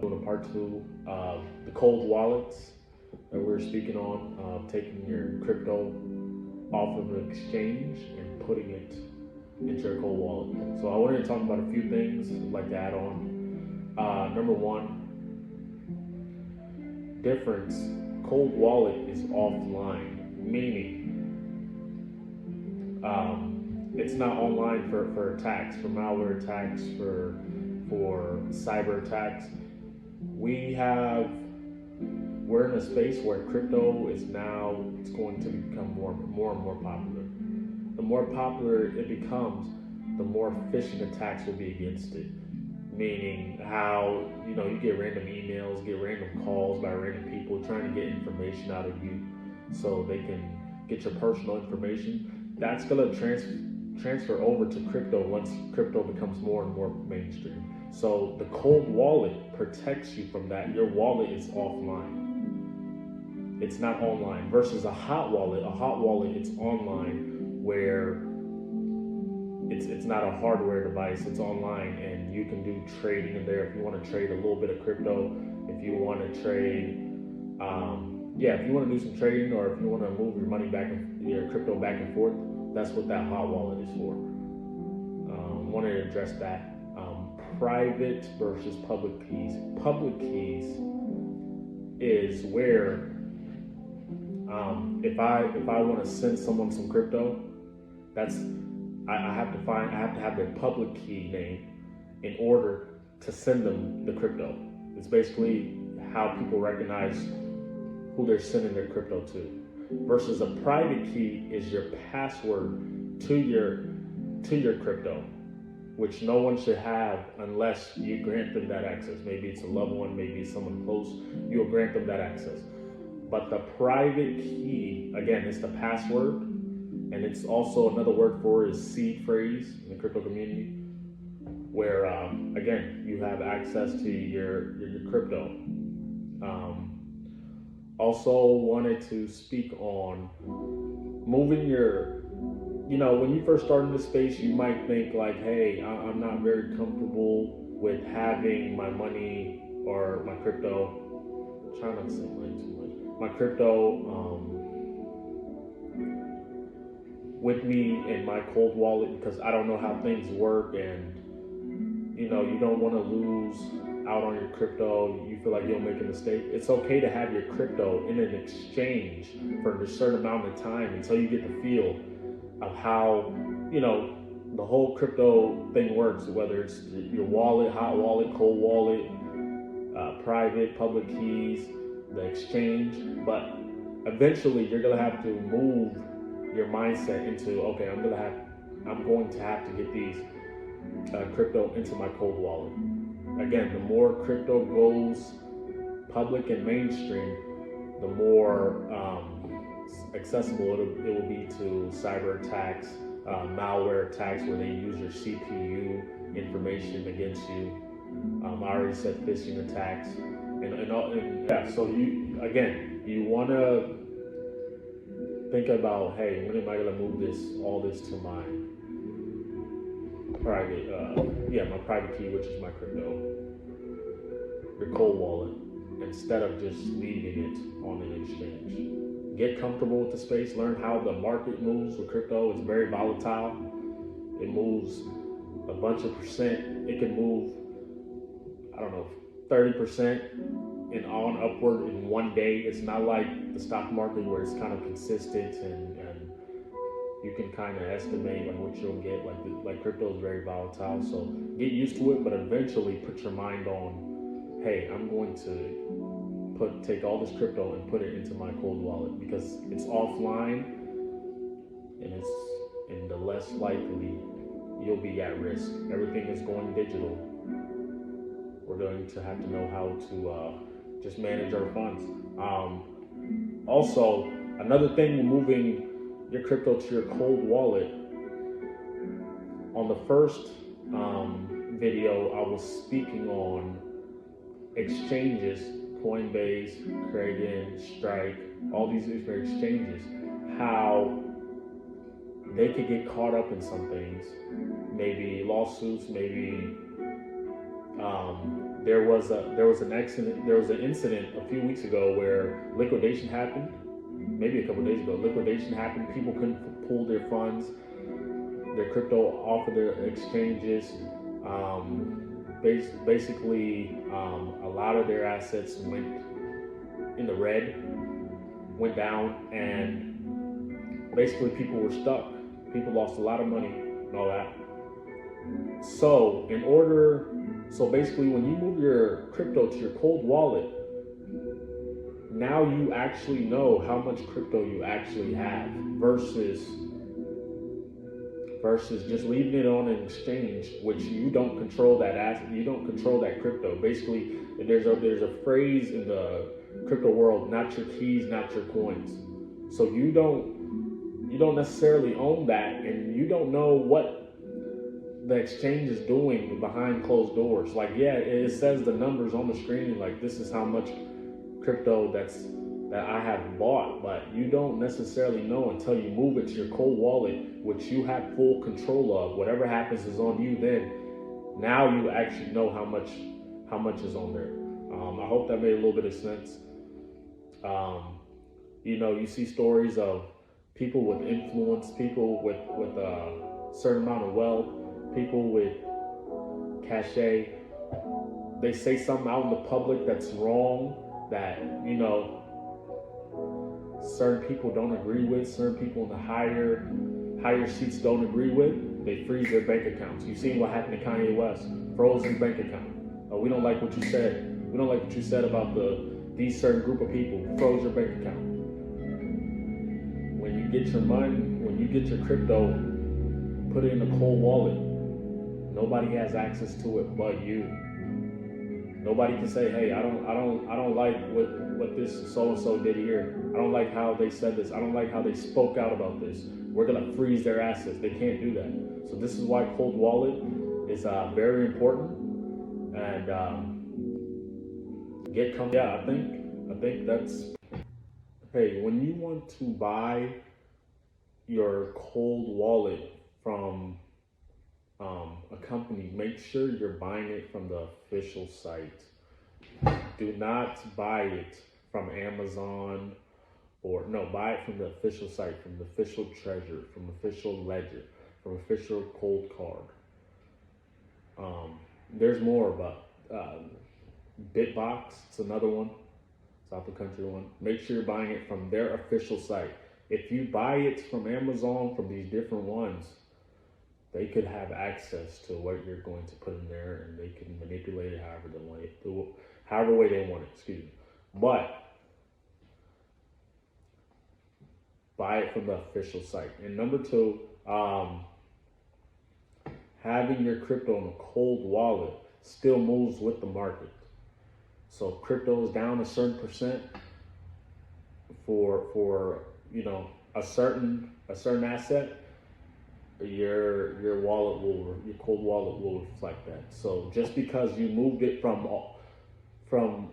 doing a part 2 of the cold wallets that we're speaking on, taking your crypto off of an exchange and putting it into your cold wallet. So I wanted to talk about a few things I'd like to add on. Number one, difference. Cold wallet is offline, meaning it's not online for attacks, for malware attacks, for cyber attacks. We're in a space where crypto is now, it's going to become more and more popular. The more popular it becomes, the more phishing attacks will be against it. Meaning how, you get random emails, get random calls by random people trying to get information out of you so they can get your personal information. That's gonna transfer over to crypto once crypto becomes more and more mainstream. So the cold wallet protects you from that. Your wallet is offline. It's not online versus a hot wallet. A hot wallet, it's online, where it's not a hardware device. It's online, and you can do trading in there if you want to trade a little bit of crypto. If you want to trade, if you want to do some trading, or if you want to move your money your crypto back and forth, that's what that hot wallet is for. Wanted to address that. Private versus public keys. Public keys is where if I want to send someone some crypto, that's I have to have their public key name in order to send them the crypto. It's basically how people recognize who they're sending their crypto to. Versus a private key is your password to your crypto, which no one should have unless you grant them that access. Maybe it's a loved one, maybe it's someone close, you'll grant them that access. But the private key, again, is the password, and it's also another word for is seed phrase in the crypto community, where again, you have access to your crypto. Also wanted to speak on moving when you first start in this space, you might think like, hey, I'm not very comfortable with having my money or my crypto, I'm trying not to say money too much, my crypto with me in my cold wallet, because I don't know how things work, and you don't want to lose out on your crypto. You feel like you'll make a mistake. It's okay to have your crypto in an exchange for a certain amount of time until you get the feel of how the whole crypto thing works, whether it's your wallet, hot wallet, cold wallet, private, public keys, the exchange. But eventually you're gonna have to move your mindset into, okay, I'm going to have to get these crypto into my cold wallet. Again, the more crypto goes public and mainstream, the more accessible it will be to cyber attacks, malware attacks, where they use your CPU information against you. I already said phishing attacks, and yeah. So you want to think about, hey, when am I gonna move all this to my private, my private key, which is my crypto, your cold wallet, instead of just leaving it on an exchange. Get comfortable with the space, learn how the market moves with crypto. It's very volatile. It moves a bunch of percent. It can move, 30% and on upward in one day. It's not like the stock market where it's kind of consistent and you can kind of estimate like what you'll get. Like crypto is very volatile, so get used to it, but eventually put your mind on, hey, I'm going to take all this crypto and put it into my cold wallet, because it's offline, and the less likely you'll be at risk. Everything is going digital. We're going to have to know how to just manage our funds. Also, another thing, moving your crypto to your cold wallet. On the first video, I was speaking on exchanges, Coinbase, Kraken, Strike, all these different exchanges, how they could get caught up in some things, maybe lawsuits, maybe there was an incident a few weeks ago where liquidation happened, maybe a couple of days ago. Liquidation happened. People couldn't pull their funds, their crypto off of their exchanges. Basically, a lot of their assets went in the red, went down, and basically people were stuck. People lost a lot of money and all that. So basically, when you move your crypto to your cold wallet, now you actually know how much crypto you actually have versus just leaving it on an exchange, which you don't control that asset, you don't control that crypto. Basically, there's a phrase in the crypto world: not your keys, not your coins. So you don't necessarily own that, and you don't know what the exchange is doing behind closed doors. Like, yeah, it says the numbers on the screen, like this is how much crypto that I have bought, but you don't necessarily know until you move it to your cold wallet, which you have full control of. Whatever happens is on you. Then now you actually know how much is on there. I hope that made a little bit of sense. You see stories of people with influence, people with a certain amount of wealth, people with cachet. They say something out in the public that's wrong, that certain people don't agree with, certain people in the higher seats don't agree with. They freeze their bank accounts. You've seen what happened to Kanye West, frozen bank account. We don't like what you said. We don't like what you said about these certain group of people. Froze your bank account. When you get your money, when you get your crypto, put it in a cold wallet. Nobody has access to it but you. Nobody can say, hey, I don't like what this so and so did here. I don't like how they said this. I don't like how they spoke out about this. We're gonna freeze their assets. They can't do that. So this is why cold wallet is very important. And yeah, I think that's, hey, when you want to buy your cold wallet from a company, make sure you're buying it from the official site. Do not buy it from Amazon, buy it from the official site, from the official Treasure, from official Ledger, from official Cold Card. There's more, but Bitbox, it's another one, South of the Country one. Make sure you're buying it from their official site. If you buy it from Amazon, from these different ones, they could have access to what you're going to put in there, and they can manipulate it however way they want it. Excuse me. But buy it from the official site. And number two, having your crypto in a cold wallet still moves with the market. So if crypto is down a certain percent for a certain asset, your cold wallet will reflect that. So just because you moved it from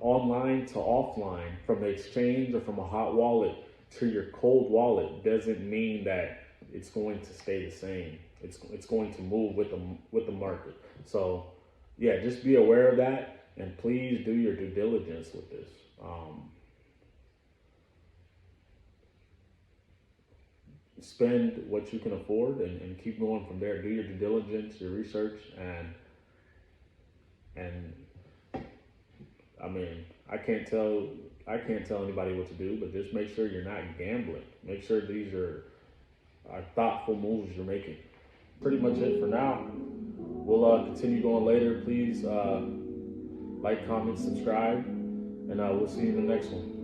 online to offline, from the exchange or from a hot wallet to your cold wallet, doesn't mean that it's going to stay the same. It's going to move with the market. So yeah, just be aware of that, and please do your due diligence with this. Spend what you can afford, and keep going from there. Do your due diligence, your research, and I mean, I can't tell anybody what to do, but just make sure you're not gambling. Make sure these are thoughtful moves you're making. Pretty much it for now. We'll continue going later. Please like, comment, subscribe, and we'll see you in the next one.